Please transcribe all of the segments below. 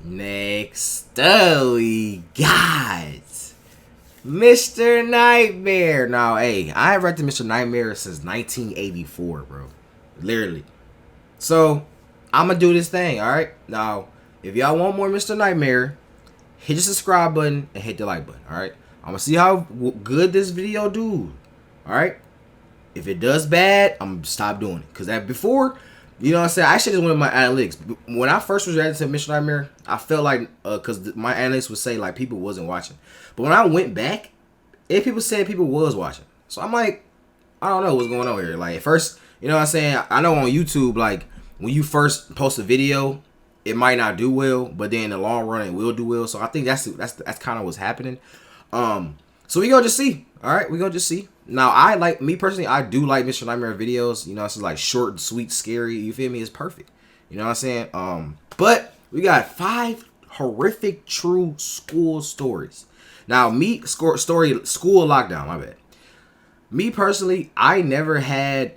Next up, we got Mr. Nightmare. Now, hey, I have read to Mr. Nightmare since 1984, bro. Literally. So, I'm going to do this thing, alright? Now, if y'all want more Mr. Nightmare, hit the subscribe button and hit the like button, alright? I'm going to see how good this video do, alright? If it does bad, I'm going to stop doing it. Because before, you know what I'm saying, I should just went with my analytics. When I first was ready to Mr. Nightmare, I felt like, because my analytics would say, like, people wasn't watching. But when I went back, people said people was watching. So I'm like, I don't know what's going on here. Like, at first, you know what I'm saying, I know on YouTube, like, when you first post a video, it might not do well, but then in the long run, it will do well. So I think that's kind of what's happening. So we gonna just see. All right, we gonna just see. Now, me personally, I do like Mr. Nightmare videos. You know, it's like short, sweet, scary. You feel me? It's perfect. You know what I'm saying? But we got 5 horrific true school stories. Now, school lockdown. My bad. Me personally, I never had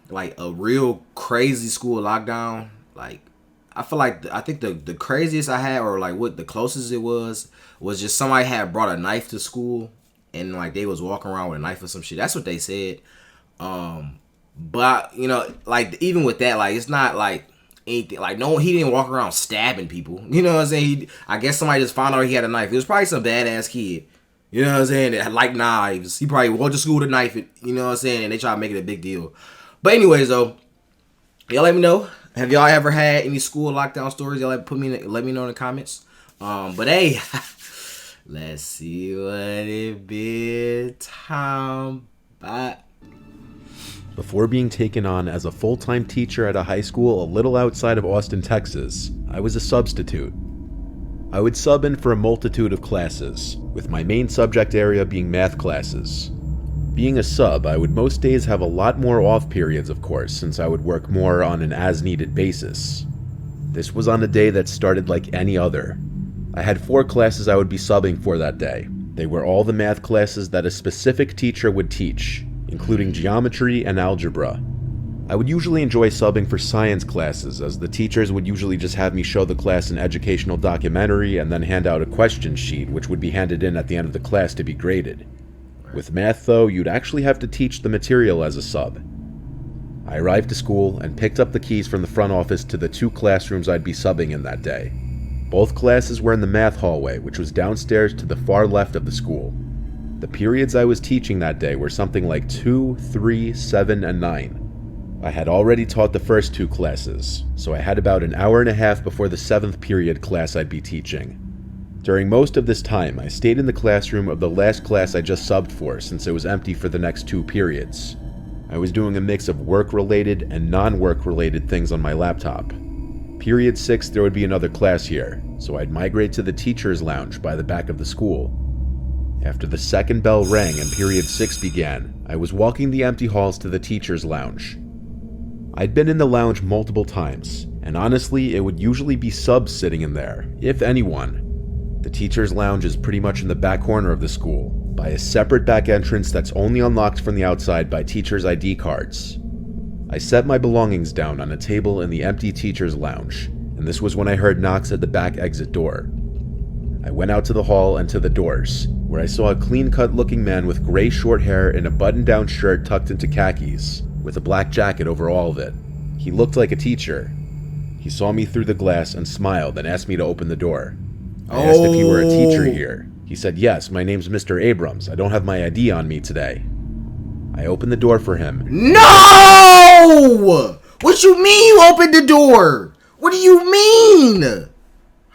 like a real crazy school lockdown. Like, I think the craziest I had, or like what the closest it was just somebody had brought a knife to school and like they was walking around with a knife or some shit. That's what they said. But you know, like even with that, like it's not like anything. Like he didn't walk around stabbing people. You know what I'm saying? I guess somebody just found out he had a knife. It was probably some badass kid. You know what I'm saying? That liked knives. He probably went to school with a knife. You know what I'm saying? And they try to make it a big deal. But anyways, though, y'all let me know. Have y'all ever had any school lockdown stories? Y'all let me know in the comments. But hey, let's see what it be time by. Before being taken on as a full-time teacher at a high school a little outside of Austin, Texas, I was a substitute. I would sub in for a multitude of classes, with my main subject area being math classes. Being a sub, I would most days have a lot more off periods, of course, since I would work more on an as-needed basis. This was on a day that started like any other. I had 4 classes I would be subbing for that day. They were all the math classes that a specific teacher would teach, including geometry and algebra. I would usually enjoy subbing for science classes, as the teachers would usually just have me show the class an educational documentary and then hand out a question sheet, which would be handed in at the end of the class to be graded. With math, though, you'd actually have to teach the material as a sub. I arrived to school and picked up the keys from the front office to the 2 classrooms I'd be subbing in that day. Both classes were in the math hallway, which was downstairs to the far left of the school. The periods I was teaching that day were something like 2, 3, 7, and 9. I had already taught the first 2 classes, so I had about an hour and a half before the 7th period class I'd be teaching. During most of this time, I stayed in the classroom of the last class I just subbed for, since it was empty for the next 2 periods. I was doing a mix of work-related and non-work-related things on my laptop. Period 6, there would be another class here, so I'd migrate to the teacher's lounge by the back of the school. After the second bell rang and period 6 began, I was walking the empty halls to the teacher's lounge. I'd been in the lounge multiple times, and honestly, it would usually be subs sitting in there, if anyone. The teacher's lounge is pretty much in the back corner of the school, by a separate back entrance that's only unlocked from the outside by teachers' ID cards. I set my belongings down on a table in the empty teacher's lounge, and this was when I heard knocks at the back exit door. I went out to the hall and to the doors, where I saw a clean-cut looking man with gray short hair and a button-down shirt tucked into khakis, with a black jacket over all of it. He looked like a teacher. He saw me through the glass and smiled and asked me to open the door. I asked if he were a teacher here. He said, "Yes, my name's Mr. Abrams. I don't have my ID on me today." I opened the door for him. No! What you mean you opened the door? What do you mean?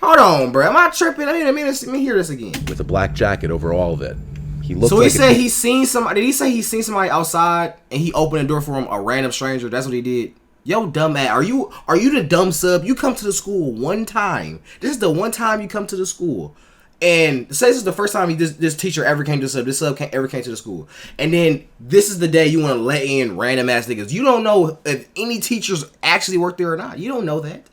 Hold on, bro. Am I tripping? Let me hear this again. With a black jacket over all of it. He looked so like he said he seen somebody. Did he say he seen somebody outside and he opened the door for him, a random stranger? That's what he did. Yo, dumb ass. Are you the dumb sub? You come to the school one time. This is the one time you come to the school. And say this is the first time this teacher ever came to the sub. This sub ever came to the school. And then this is the day you want to let in random ass niggas. You don't know if any teachers actually work there or not. You don't know that.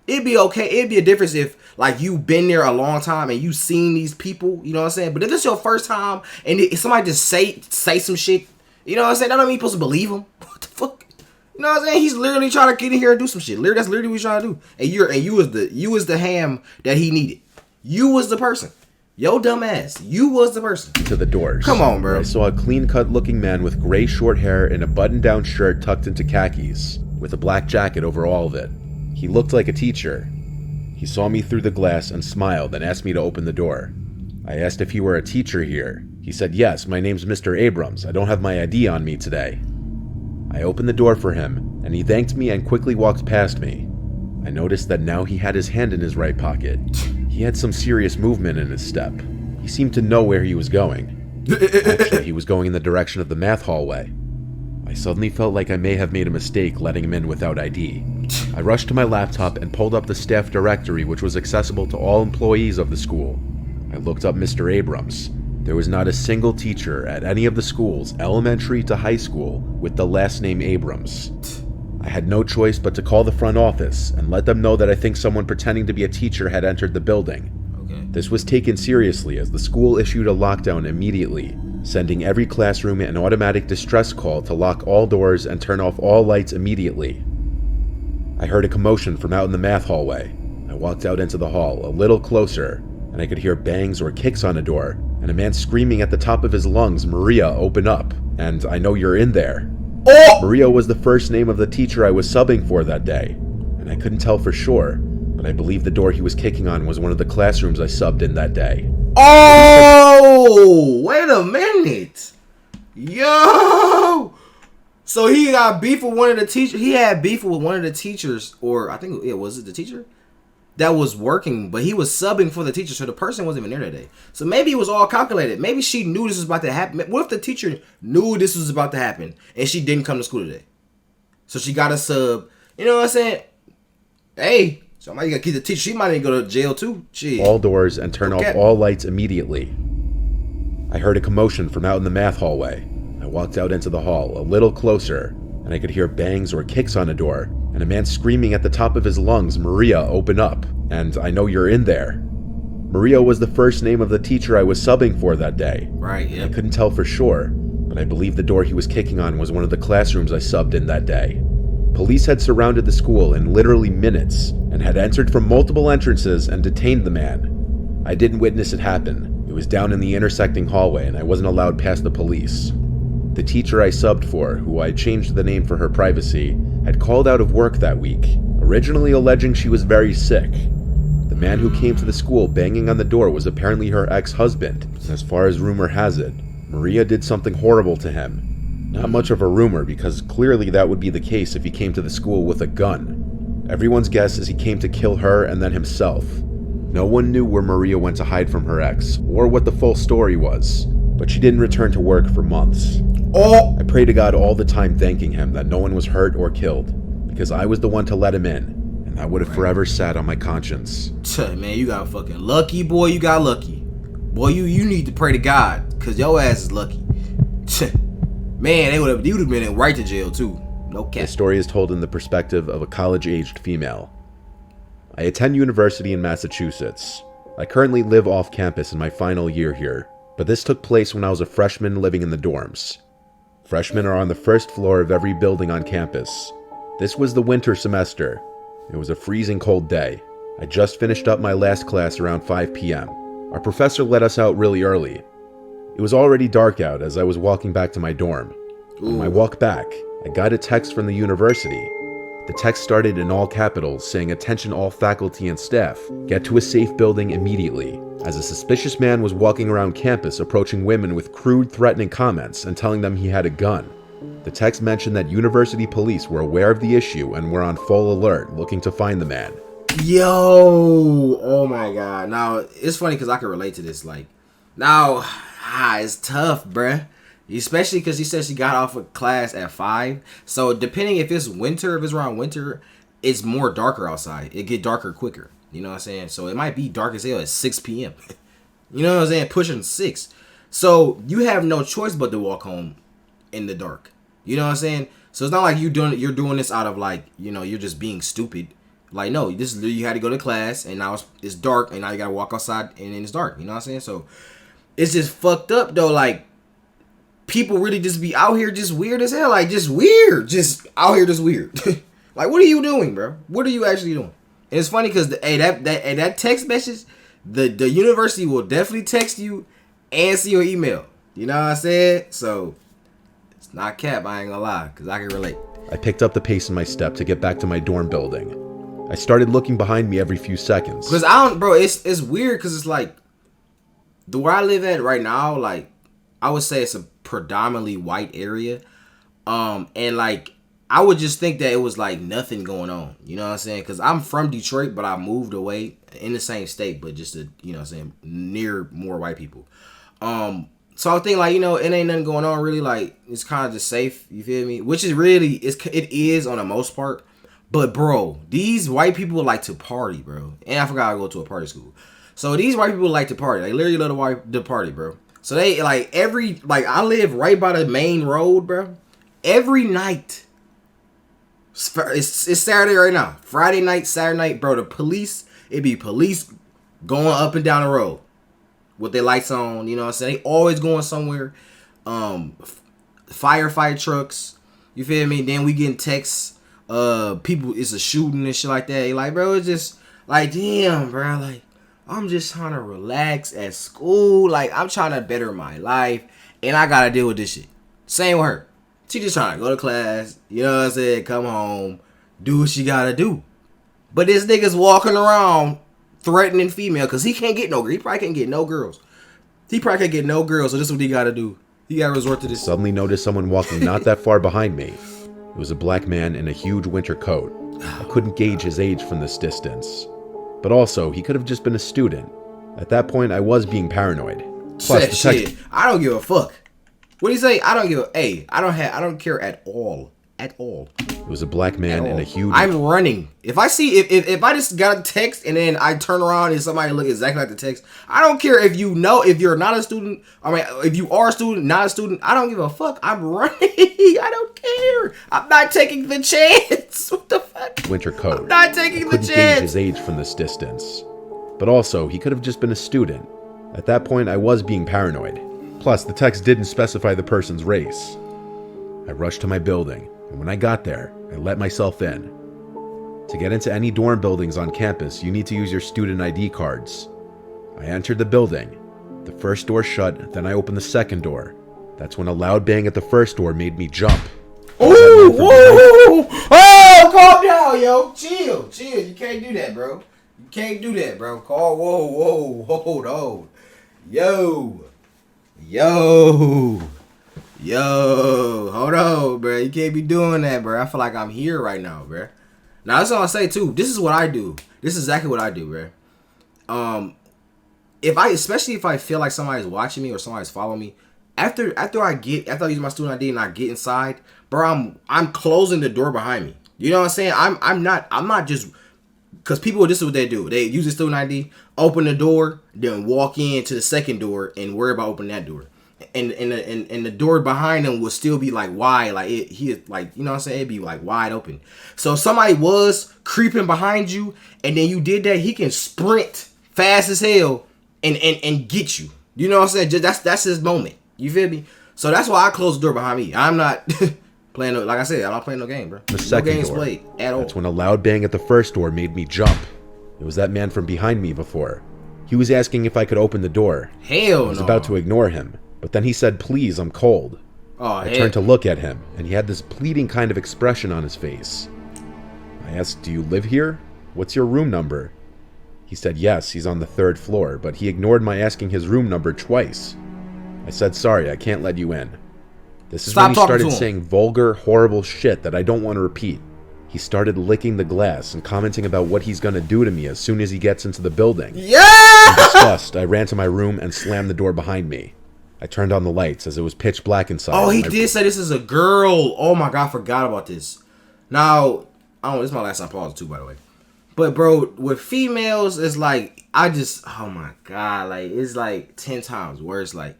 It'd be okay. It'd be a difference if like you've been there a long time and you've seen these people. You know what I'm saying? But if it's your first time and somebody just say some shit, you know what I'm saying? That don't mean you're supposed to believe them. What the fuck? You know what I'm saying? He's literally trying to get in here and do some shit. Literally, that's literally what he's trying to do. And you was the ham that he needed. You was the person. Yo, dumb ass. You was the person. To the doors. Come on, bro. I saw a clean-cut looking man with gray short hair and a button-down shirt tucked into khakis, with a black jacket over all of it. He looked like a teacher. He saw me through the glass and smiled and asked me to open the door. I asked if he were a teacher here. He said, "Yes, my name's Mr. Abrams. I don't have my ID on me today." I opened the door for him, and he thanked me and quickly walked past me. I noticed that now he had his hand in his right pocket. He had some serious movement in his step. He seemed to know where he was going. Actually, he was going in the direction of the math hallway. I suddenly felt like I may have made a mistake letting him in without ID. I rushed to my laptop and pulled up the staff directory, which was accessible to all employees of the school. I looked up Mr. Abrams. There was not a single teacher at any of the schools, elementary to high school, with the last name Abrams. I had no choice but to call the front office and let them know that I think someone pretending to be a teacher had entered the building. Okay. This was taken seriously as the school issued a lockdown immediately, sending every classroom an automatic distress call to lock all doors and turn off all lights immediately. I heard a commotion from out in the math hallway. I walked out into the hall, a little closer, and I could hear bangs or kicks on a door, and a man screaming at the top of his lungs, "Maria, open up, and I know you're in there." Oh! Maria was the first name of the teacher I was subbing for that day, and I couldn't tell for sure, but I believe the door he was kicking on was one of the classrooms I subbed in that day. Oh! Wait a minute. Yo! So he got beef with one of the teachers. He had beef with one of the teachers, or I think, was it the teacher? That was working, but he was subbing for the teacher, so the person wasn't even there that day. So maybe it was all calculated. Maybe she knew this was about to happen. What if the teacher knew this was about to happen and she didn't come to school today? So she got a sub. You know what I'm saying? Hey, somebody got to keep the teacher. She might even go to jail too. Shit. All doors and turn off all lights immediately. I heard a commotion from out in the math hallway. I walked out into the hall, a little closer, and I could hear bangs or kicks on a door, and a man screaming at the top of his lungs, "Maria, open up, and I know you're in there." Maria was the first name of the teacher I was subbing for that day. Right, yeah. I couldn't tell for sure, but I believe the door he was kicking on was one of the classrooms I subbed in that day. Police had surrounded the school in literally minutes, and had entered from multiple entrances and detained the man. I didn't witness it happen. It was down in the intersecting hallway, and I wasn't allowed past the police. The teacher I subbed for, who I changed the name for her privacy, had called out of work that week, originally alleging she was very sick. The man who came to the school banging on the door was apparently her ex-husband. As far as rumor has it, Maria did something horrible to him. Not much of a rumor, because clearly that would be the case if he came to the school with a gun. Everyone's guess is he came to kill her and then himself. No one knew where Maria went to hide from her ex, or what the full story was, but she didn't return to work for months. Oh! I pray to God all the time thanking him that no one was hurt or killed, because I was the one to let him in, and that would have forever sat on my conscience. Man, you got fucking lucky, boy. You got lucky. Boy, you need to pray to God, because your ass is lucky. Man, you would have been right to jail, too. No cap. The story is told in the perspective of a college-aged female. I attend university in Massachusetts. I currently live off campus in my final year here, but this took place when I was a freshman living in the dorms. Freshmen are on the first floor of every building on campus. This was the winter semester. It was a freezing cold day. I just finished up my last class around 5 p.m. Our professor let us out really early. It was already dark out as I was walking back to my dorm. On my walk back, I got a text from the university. The text started in all capitals saying, "Attention all faculty and staff, get to a safe building immediately," as a suspicious man was walking around campus approaching women with crude, threatening comments and telling them he had a gun. The text mentioned that university police were aware of the issue and were on full alert, looking to find the man. Yo! Oh my God. Now, it's funny because I can relate to this. It's tough, bruh. Especially because she said she got off of class at 5. So, depending if it's winter, if it's around winter, it's more darker outside. It get darker quicker. You know what I'm saying? So, it might be dark as hell at 6 p.m. You know what I'm saying? Pushing 6. So, you have no choice but to walk home in the dark. You know what I'm saying? So, it's not like you're doing this out of you're just being stupid. No, this is you had to go to class, and now it's dark, and now you got to walk outside, and then it's dark. You know what I'm saying? So, it's just fucked up, though. people really just be out here just weird as hell. Like, just weird. Just out here just weird. Like, what are you doing, bro? What are you actually doing? And it's funny because that text message, the university will definitely text you and see your email. You know what I said? So, it's not cap, I ain't gonna lie, because I can relate. I picked up the pace in my step to get back to my dorm building. I started looking behind me every few seconds. Because it's weird because it's like, the where I live at right now, like, I would say it's a predominantly white area. And like, I would just think that it was like nothing going on. You know what I'm saying? Because I'm from Detroit, but I moved away in the same state, but just to, you know what I'm saying, near more white people. So I think like, you know, it ain't nothing going on really. Like, it's kind of just safe. You feel me? Which is really, it is on the most part. But bro, these white people like to party, bro. And I forgot I go to a party school. So these white people like to party. They literally love the party, bro. So they like I live right by the main road, bro. Every night, it's Saturday right now. Friday night, Saturday night, bro. It be police going up and down the road with their lights on. You know what I'm saying? They always going somewhere. Firefight trucks. You feel me? Then we getting texts. People, it's a shooting and shit like that. You're like, bro, it's just like, damn, bro. Like, I'm just trying to relax at school. Like, I'm trying to better my life, and I gotta deal with this shit. Same with her. She just trying to go to class, you know what I'm saying, come home, do what she gotta do. But this nigga's walking around threatening female because he can't get no girl. He probably can't get no girls. So this is what he gotta do. He gotta resort to this. Suddenly noticed someone walking not that far behind me. It was a black man in a huge winter coat. I couldn't gauge his age from this distance. But also, he could have just been a student. At that point, I was being paranoid. Plus, shit, I don't give a fuck. What do you say? I don't care at all. At all. It was a black man in a huge... I'm running. If I I just got a text and then I turn around and somebody look exactly like the text, I don't care if if you're not a student. I mean, if you are a student, not a student, I don't give a fuck. I'm running. I don't care. I'm not taking the chance. What the fuck? Winter coat. I'm not taking the chance. Couldn't gauge his age from this distance. But also, he could have just been a student. At that point, I was being paranoid. Plus, the text didn't specify the person's race. I rushed to my building, and when I got there, I let myself in. To get into any dorm buildings on campus, you need to use your student ID cards. I entered the building. The first door shut, then I opened the second door. That's when a loud bang at the first door made me jump. Ooh, whoa! Oh, calm down, yo. Chill. You can't do that, bro. You can't do that, bro. Whoa, hold on. Yo, hold on, bro. You can't be doing that, bro. I feel like I'm here right now, bro. Now, that's all I say, too. This is what I do. This is exactly what I do, bro. Especially if I feel like somebody's watching me or somebody's following me, after I use my student ID and I get inside, bro, I'm closing the door behind me. You know what I'm saying? I'm not just... Because people, this is what they do. They use the student ID, open the door, then walk into the second door and worry about opening that door. And the door behind them will still be like wide, like he is like, you know what I'm saying? It'd be like wide open. So if somebody was creeping behind you and then you did that, he can sprint fast as hell and get you. You know what I'm saying? That's his moment. You feel me? So that's why I close the door behind me. I'm not playing like I said, I'm not playing no game, bro. The second games door. Played at all. That's when a loud bang at the first door made me jump. It was that man from behind me before. He was asking if I could open the door. Hell no. I was about to ignore him, but then he said, "Please, I'm cold." I turned to look at him, and he had this pleading kind of expression on his face. I asked, "Do you live here? What's your room number?" He said yes, he's on the 3rd floor, but he ignored my asking his room number twice. I said, "Sorry, I can't let you in." This is when he started saying vulgar, horrible shit that I don't want to repeat. He started licking the glass and commenting about what he's going to do to me as soon as he gets into the building. Yeah! In disgust, I ran to my room and slammed the door behind me. I turned on the lights as it was pitch black inside. Oh, he did say this is a girl. Oh my god, I forgot about this. Now, this is my last time pausing too, by the way. But bro, with females, it's like oh my god, like it's like 10 times worse. Like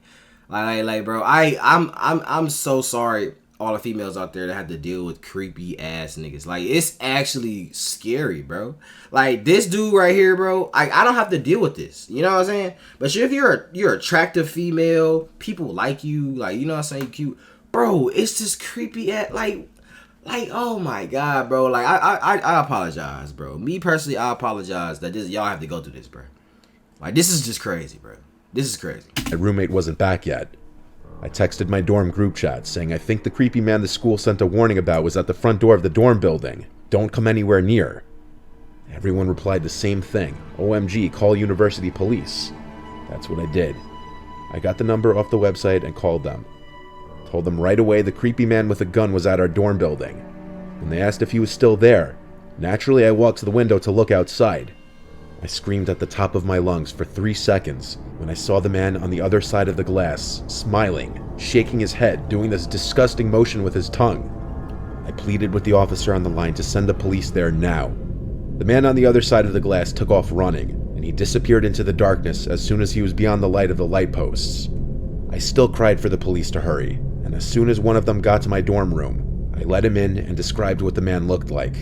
bro, I'm so sorry. all the females out there that have to deal with creepy ass niggas. Like, it's actually scary, bro. Like, this dude right here, bro, I don't have to deal with this. You know what I'm saying? But if you're attractive female, people like you, like, you know what I'm saying, you cute. Bro, it's just creepy ass, like, oh my God, bro. Like, I apologize, bro. Me personally, I apologize that y'all have to go through this, bro. Like, this is just crazy, bro. This is crazy. My roommate wasn't back yet. I texted my dorm group chat saying I think the creepy man the school sent a warning about was at the front door of the dorm building. Don't come anywhere near. Everyone replied the same thing. OMG, call university police. That's what I did. I got the number off the website and called them. Told them right away the creepy man with a gun was at our dorm building. When they asked if he was still there, naturally I walked to the window to look outside. I screamed at the top of my lungs for 3 seconds when I saw the man on the other side of the glass, smiling, shaking his head, doing this disgusting motion with his tongue. I pleaded with the officer on the line to send the police there now. The man on the other side of the glass took off running, and he disappeared into the darkness as soon as he was beyond the light of the light posts. I still cried for the police to hurry, and as soon as one of them got to my dorm room, I let him in and described what the man looked like.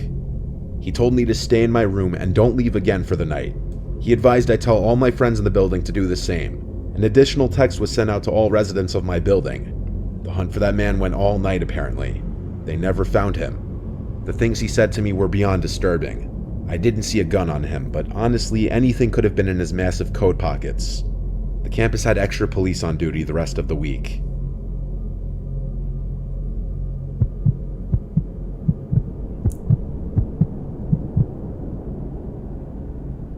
He told me to stay in my room and don't leave again for the night. He advised I tell all my friends in the building to do the same. An additional text was sent out to all residents of my building. The hunt for that man went all night apparently. They never found him. The things he said to me were beyond disturbing. I didn't see a gun on him, but honestly anything could have been in his massive coat pockets. The campus had extra police on duty the rest of the week.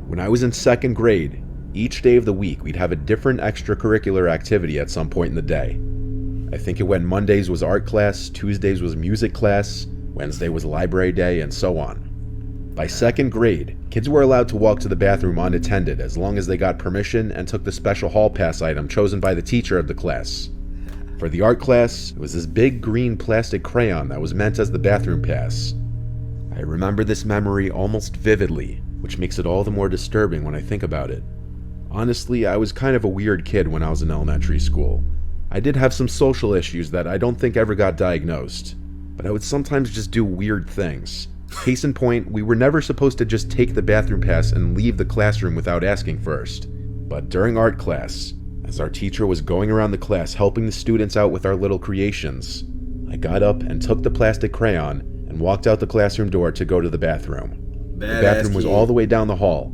When I was in 2nd grade, each day of the week we'd have a different extracurricular activity at some point in the day. I think it went Mondays was art class, Tuesdays was music class, Wednesday was library day, and so on. By 2nd grade, kids were allowed to walk to the bathroom unattended as long as they got permission and took the special hall pass item chosen by the teacher of the class. For the art class, it was this big green plastic crayon that was meant as the bathroom pass. I remember this memory almost vividly, which makes it all the more disturbing when I think about it. Honestly, I was kind of a weird kid when I was in elementary school. I did have some social issues that I don't think ever got diagnosed, but I would sometimes just do weird things. Case in point, we were never supposed to just take the bathroom pass and leave the classroom without asking first. But during art class, as our teacher was going around the class helping the students out with our little creations, I got up and took the plastic crayon and walked out the classroom door to go to the bathroom. The bathroom was all the way down the hall.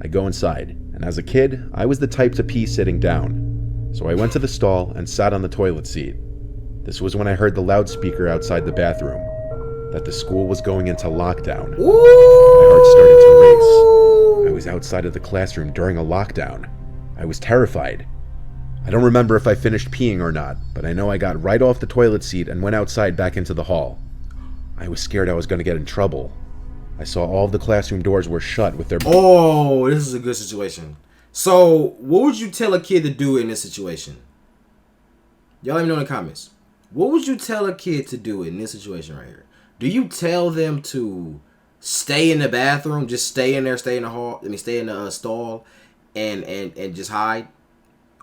I go inside, and as a kid, I was the type to pee sitting down. So I went to the stall and sat on the toilet seat. This was when I heard the loudspeaker outside the bathroom, that the school was going into lockdown. Ooh. My heart started to race. I was outside of the classroom during a lockdown. I was terrified. I don't remember if I finished peeing or not, but I know I got right off the toilet seat and went outside back into the hall. I was scared I was going to get in trouble. I saw all of the classroom doors were shut with their... Oh, this is a good situation. So, what would you tell a kid to do in this situation? Y'all let me know in the comments. What would you tell a kid to do in this situation right here? Do you tell them to stay in the bathroom, just stay in there, stay in the hall, stay in the stall, and just hide?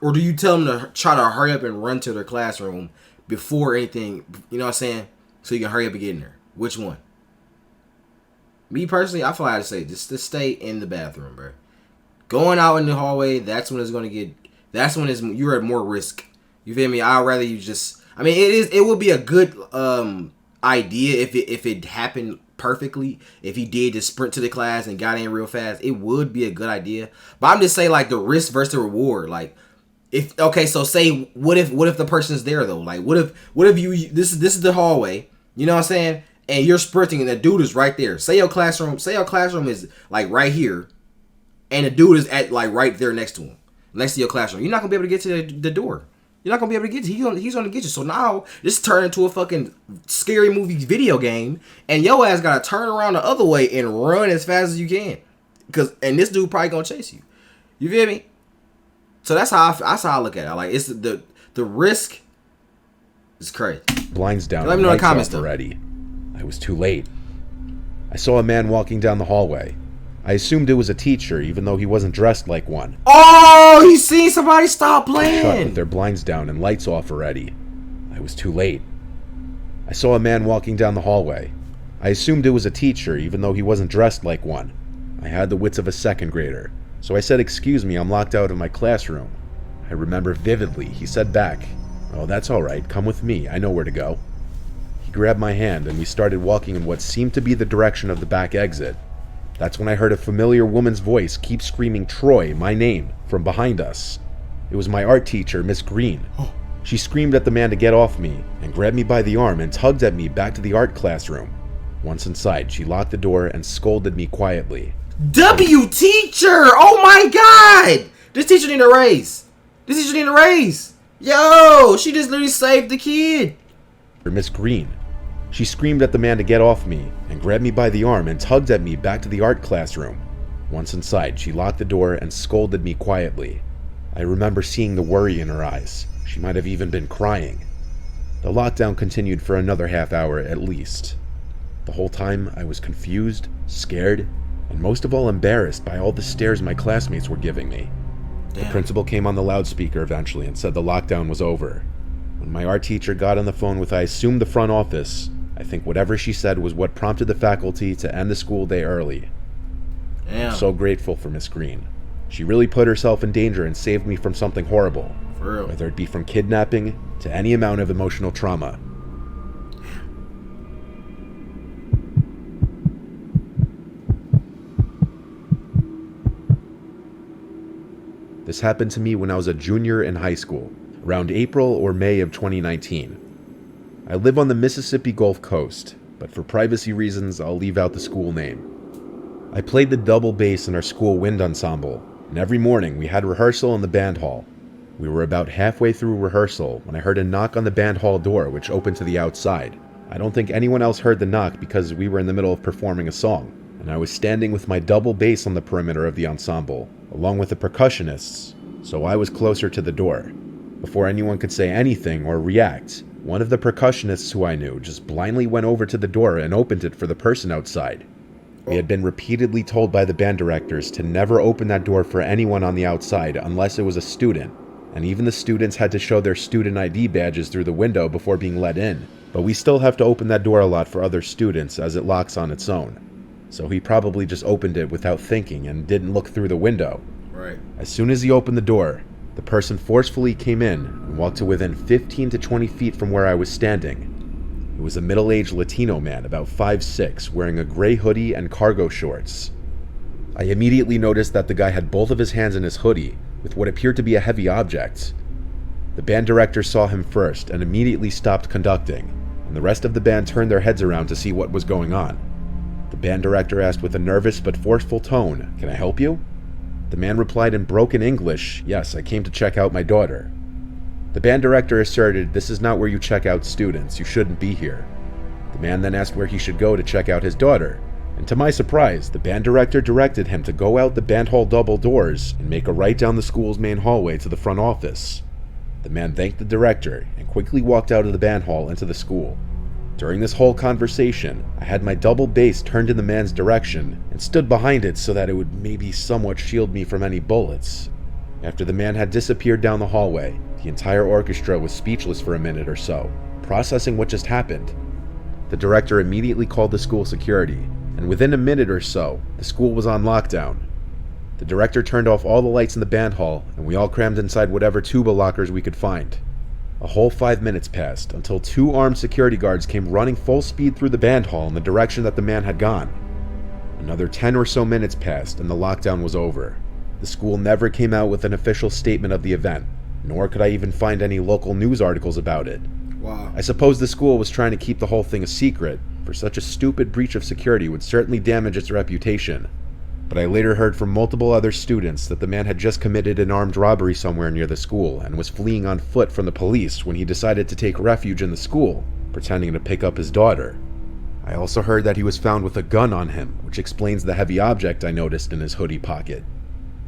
Or do you tell them to try to hurry up and run to their classroom before anything, you know what I'm saying? So you can hurry up and get in there. Which one? Me personally, I feel like I'd say just to stay in the bathroom, bro. Going out in the hallway, that's when you're at more risk. You feel me? I'd rather you just, it would be a good idea if it happened perfectly. If he did just sprint to the class and got in real fast, it would be a good idea. But I'm just saying, like, the risk versus the reward. Like, so say what if the person's there though? Like, what if you this is the hallway, you know what I'm saying? And you're sprinting and the dude is right there. Say your classroom is like right here, and the dude is at like right there next to him, next to your classroom. You're not gonna be able to get to the door. You're not gonna be able to get to. He's gonna get you. So now this turned into a fucking scary movie video game, and your ass gotta turn around the other way and run as fast as you can, and this dude probably gonna chase you. You feel me? So that's how I look at it. Like, it's the risk is crazy. Blinds down. Let me know in the comments already. I was too late. I saw a man walking down the hallway. I assumed it was a teacher, even though he wasn't dressed like one. Oh, he seen somebody stop playing. Shut with their blinds down and lights off already. I was too late. I saw a man walking down the hallway. I assumed it was a teacher, even though he wasn't dressed like one. I had the wits of a second grader, so I said, "Excuse me, I'm locked out of my classroom." I remember vividly, he said back, "Oh, that's all right, come with me, I know where to go." He grabbed my hand and we started walking in what seemed to be the direction of the back exit. That's when I heard a familiar woman's voice keep screaming Troy, my name, from behind us. It was my art teacher, Miss Green. She screamed at the man to get off me and grabbed me by the arm and tugged at me back to the art classroom. Once inside, she locked the door and scolded me quietly. W teacher! Oh my god! This teacher need a raise. This teacher need a raise. Yo, she just literally saved the kid. Miss Green. She screamed at the man to get off me and grabbed me by the arm and tugged at me back to the art classroom. Once inside, she locked the door and scolded me quietly. I remember seeing the worry in her eyes. She might have even been crying. The lockdown continued for another half hour at least. The whole time I was confused, scared, and most of all embarrassed by all the stares my classmates were giving me. Damn. The principal came on the loudspeaker eventually and said the lockdown was over. When my art teacher got on the phone with, I assumed, the front office, I think whatever she said was what prompted the faculty to end the school day early. Damn. I'm so grateful for Miss Green. She really put herself in danger and saved me from something horrible. For real. Whether it be from kidnapping to any amount of emotional trauma. This happened to me when I was a junior in high school, around April or May of 2019. I live on the Mississippi Gulf Coast, but for privacy reasons, I'll leave out the school name. I played the double bass in our school wind ensemble, and every morning we had rehearsal in the band hall. We were about halfway through rehearsal when I heard a knock on the band hall door, which opened to the outside. I don't think anyone else heard the knock because we were in the middle of performing a song, and I was standing with my double bass on the perimeter of the ensemble, along with the percussionists, so I was closer to the door. Before anyone could say anything or react, one of the percussionists who I knew just blindly went over to the door and opened it for the person outside. We had been repeatedly told by the band directors to never open that door for anyone on the outside unless it was a student, and even the students had to show their student ID badges through the window before being let in. But we still have to open that door a lot for other students as it locks on its own. So he probably just opened it without thinking and didn't look through the window. Right. As soon as he opened the door, the person forcefully came in and walked to within 15 to 20 feet from where I was standing. It was a middle-aged Latino man, about 5'6", wearing a gray hoodie and cargo shorts. I immediately noticed that the guy had both of his hands in his hoodie, with what appeared to be a heavy object. The band director saw him first and immediately stopped conducting, and the rest of the band turned their heads around to see what was going on. The band director asked with a nervous but forceful tone, "Can I help you?" The man replied in broken English, "Yes, I came to check out my daughter." The band director asserted, "This is not where you check out students, you shouldn't be here." The man then asked where he should go to check out his daughter, and to my surprise, the band director directed him to go out the band hall double doors and make a right down the school's main hallway to the front office. The man thanked the director and quickly walked out of the band hall into the school. During this whole conversation, I had my double bass turned in the man's direction and stood behind it so that it would maybe somewhat shield me from any bullets. After the man had disappeared down the hallway, the entire orchestra was speechless for a minute or so, processing what just happened. The director immediately called the school security, and within a minute or so, the school was on lockdown. The director turned off all the lights in the band hall, and we all crammed inside whatever tuba lockers we could find. A whole 5 minutes passed until 2 armed security guards came running full speed through the band hall in the direction that the man had gone. Another 10 or so minutes passed and the lockdown was over. The school never came out with an official statement of the event, nor could I even find any local news articles about it. Wow. I suppose the school was trying to keep the whole thing a secret, for such a stupid breach of security would certainly damage its reputation. But I later heard from multiple other students that the man had just committed an armed robbery somewhere near the school and was fleeing on foot from the police when he decided to take refuge in the school, pretending to pick up his daughter. I also heard that he was found with a gun on him, which explains the heavy object I noticed in his hoodie pocket.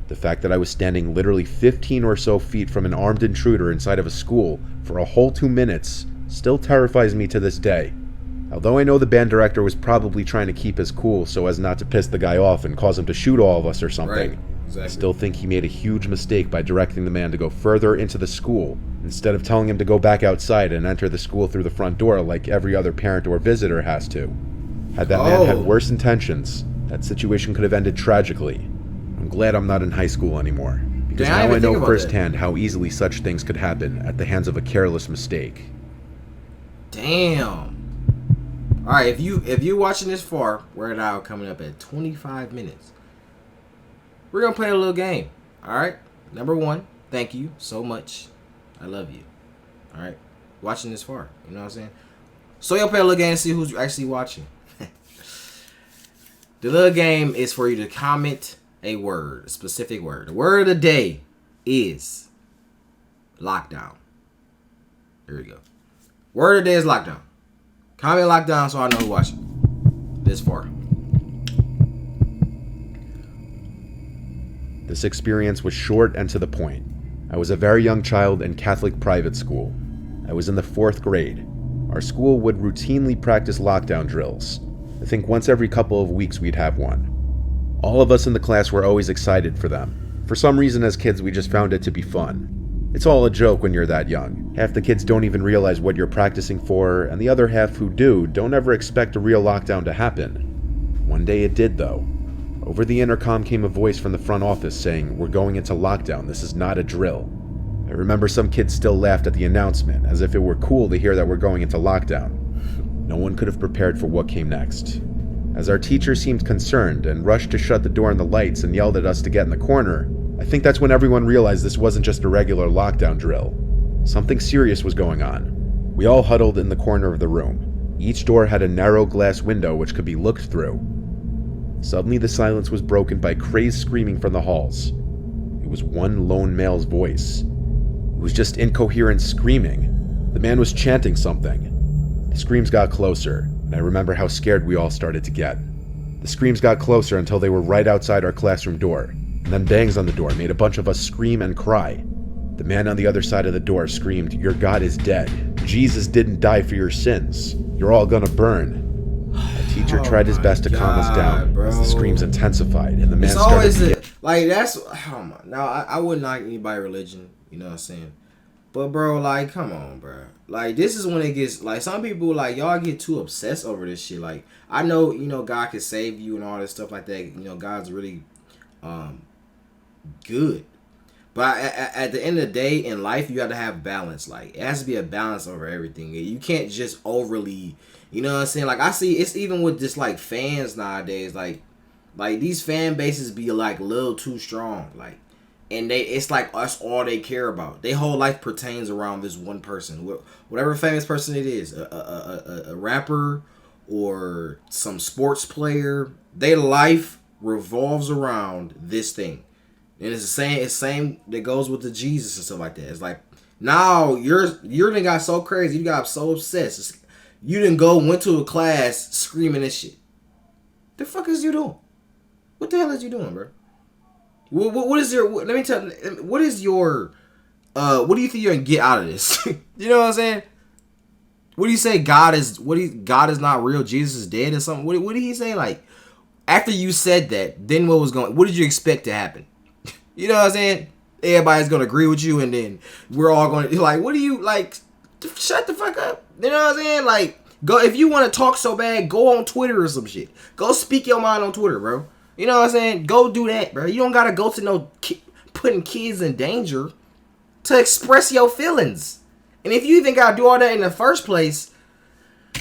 The fact that I was standing literally 15 or so feet from an armed intruder inside of a school for a whole 2 minutes still terrifies me to this day. Although I know the band director was probably trying to keep his cool so as not to piss the guy off and cause him to shoot all of us or something, Right, exactly. I still think he made a huge mistake by directing the man to go further into the school instead of telling him to go back outside and enter the school through the front door like every other parent or visitor has to. Had that man had worse intentions, that situation could have ended tragically. I'm glad I'm not in high school anymore, because now I know firsthand how easily such things could happen at the hands of a careless mistake. Damn. Alright, if you're watching this far, we're now coming up at 25 minutes. We're gonna play a little game. Alright? Number one, thank you so much. I love you. Alright? Watching this far. You know what I'm saying? So you'll play a little game and see who's actually watching. The little game is for you to comment a word, a specific word. The word of the day is lockdown. Here we go. Word of the day is lockdown. Comment lockdown so I know who's watching this far. This experience was short and to the point. I was a very young child in Catholic private school. I was in the 4th grade. Our school would routinely practice lockdown drills. I think once every couple of weeks we'd have one. All of us in the class were always excited for them. For some reason as kids we just found it to be fun. It's all a joke when you're that young. Half the kids don't even realize what you're practicing for, and the other half who do don't ever expect a real lockdown to happen. One day it did though. Over the intercom came a voice from the front office saying, "We're going into lockdown, this is not a drill." I remember some kids still laughed at the announcement, as if it were cool to hear that we're going into lockdown. No one could have prepared for what came next. As our teacher seemed concerned and rushed to shut the door and the lights and yelled at us to get in the corner, I think that's when everyone realized this wasn't just a regular lockdown drill. Something serious was going on. We all huddled in the corner of the room. Each door had a narrow glass window which could be looked through. Suddenly the silence was broken by crazed screaming from the halls. It was one lone male's voice. It was just incoherent screaming. The man was chanting something. The screams got closer, and I remember how scared we all started to get. The screams got closer until they were right outside our classroom door, and then bangs on the door made a bunch of us scream and cry. The man on the other side of the door screamed, "Your God is dead. Jesus didn't die for your sins. You're all gonna burn." The teacher tried his best to calm us down, bro. As the screams intensified, and the man started to get... Like, that's... Oh my... Now, I wouldn't like anybody's religion, you know what I'm saying? But, bro, like, come on, bro. Like, this is when it gets... Like, some people, like, y'all get too obsessed over this shit. Like, I know, you know, God can save you and all this stuff like that. You know, God's really good. But at the end of the day, in life, you have to have balance. Like, it has to be a balance over everything. You can't just overly... You know what I'm saying? Like, I see... It's even with just, like, fans nowadays. Like, these fan bases be, like, a little too strong. Like... And it's like us all they care about. Their whole life pertains around this one person, whatever famous person it is, a rapper or some sports player. Their life revolves around this thing, and it's the same that goes with the Jesus and stuff like that. It's like now you're done got so crazy, you got so obsessed. You went to a class screaming this shit. The fuck is you doing? What the hell is you doing, bro? What is your... Let me tell you. What is your... what do you think you're going to get out of this? You know what I'm saying? What do you say God is... God is not real? Jesus is dead or something? What did he say? Like, after you said that, then what did you expect to happen? You know what I'm saying? Everybody's going to agree with you, and then we're all going to... Like, what do you... Like, shut the fuck up. You know what I'm saying? Like, go... If you want to talk so bad, go on Twitter or some shit. Go speak your mind on Twitter, bro. You know what I'm saying? Go do that, bro. You don't gotta go to no putting kids in danger to express your feelings. And if you even gotta do all that in the first place...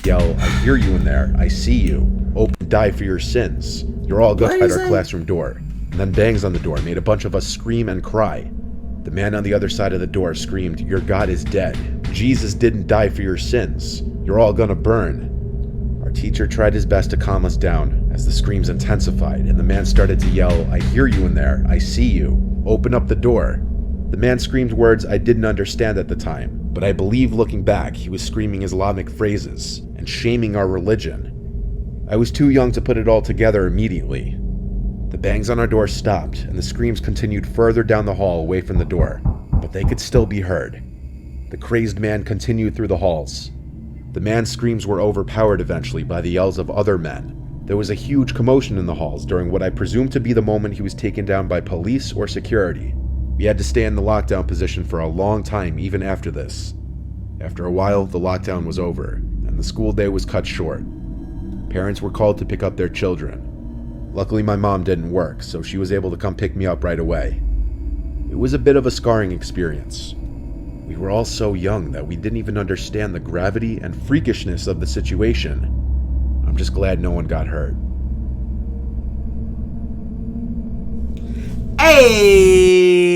Yell, "I hear you in there. I see you. Open, die for your sins. You're all good at our classroom door." And then bangs on the door made a bunch of us scream and cry. The man on the other side of the door screamed, "Your God is dead. Jesus didn't die for your sins. You're all gonna burn." Our teacher tried his best to calm us down as the screams intensified, and the man started to yell, "I hear you in there. I see you. Open up the door." The man screamed words I didn't understand at the time, but I believe looking back he was screaming Islamic phrases and shaming our religion. I was too young to put it all together immediately. The bangs on our door stopped, and the screams continued further down the hall away from the door, but they could still be heard. The crazed man continued through the halls. The man's screams were overpowered eventually by the yells of other men. There was a huge commotion in the halls during what I presume to be the moment he was taken down by police or security. We had to stay in the lockdown position for a long time even after this. After a while, the lockdown was over, and the school day was cut short. Parents were called to pick up their children. Luckily, my mom didn't work, so she was able to come pick me up right away. It was a bit of a scarring experience. We were all so young that we didn't even understand the gravity and freakishness of the situation. I'm just glad no one got hurt. Hey!